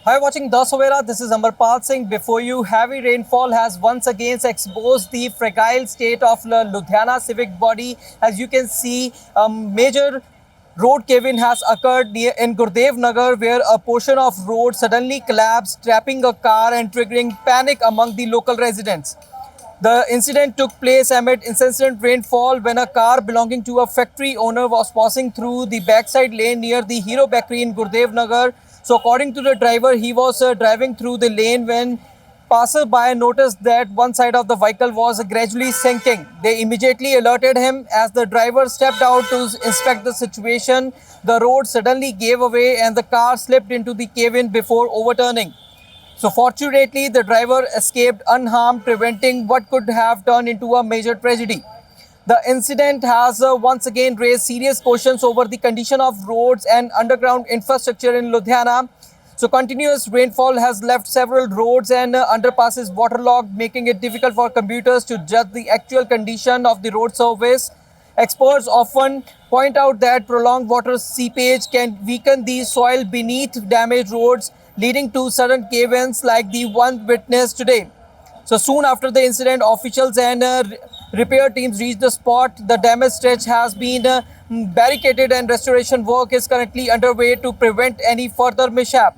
Hi, watching Das Savera. This is Amarpal Singh. Before you, heavy rainfall has once again exposed the fragile state of the Ludhiana civic body. As you can see, a major road cave-in has occurred in Gurdev Nagar, where a portion of road suddenly collapsed, trapping a car and triggering panic among the local residents. The incident took place amid incessant rainfall when a car belonging to a factory owner was passing through the backside lane near the Hero Bakery in Gurdev Nagar. So, according to the driver, he was driving through the lane when passers-by noticed that one side of the vehicle was gradually sinking. They immediately alerted him. As the driver stepped out to inspect the situation, the road suddenly gave away and the car slipped into the cave-in before overturning. So fortunately, the driver escaped unharmed, preventing what could have turned into a major tragedy. The incident has once again raised serious questions over the condition of roads and underground infrastructure in Ludhiana. So continuous rainfall has left several roads and underpasses waterlogged, making it difficult for commuters to judge the actual condition of the road surface. Experts often point out that prolonged water seepage can weaken the soil beneath damaged roads, leading to sudden cave-ins like the one witnessed today. So soon after the incident, officials and repair teams reached the spot. The damaged stretch has been barricaded and restoration work is currently underway to prevent any further mishap.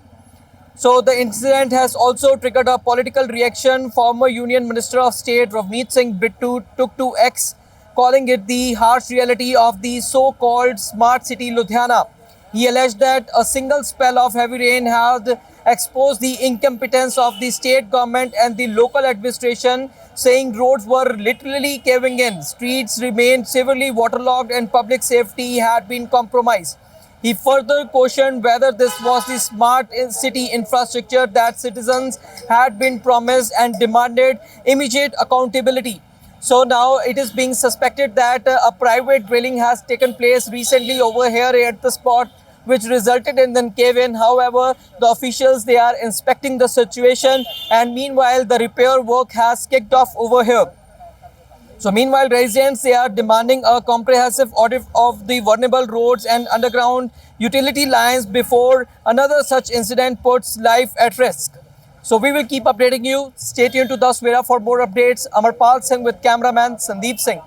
So the incident has also triggered a political reaction. Former Union Minister of State Ravneet Singh Bittu took to X, calling it the harsh reality of the so-called smart city Ludhiana. He alleged that a single spell of heavy rain had exposed the incompetence of the state government and the local administration, saying roads were literally caving in, streets remained severely waterlogged, and public safety had been compromised. He further questioned whether this was the smart city infrastructure that citizens had been promised and demanded immediate accountability. So now it is being suspected that a private drilling has taken place recently over here at the spot, which resulted in the cave-in. However, the officials, they are inspecting the situation, and meanwhile the repair work has kicked off over here. So meanwhile, residents, they are demanding a comprehensive audit of the vulnerable roads and underground utility lines before another such incident puts life at risk. So we will keep updating you. Stay tuned to Das Vera for more updates. Amarpal Singh with cameraman Sandeep Singh.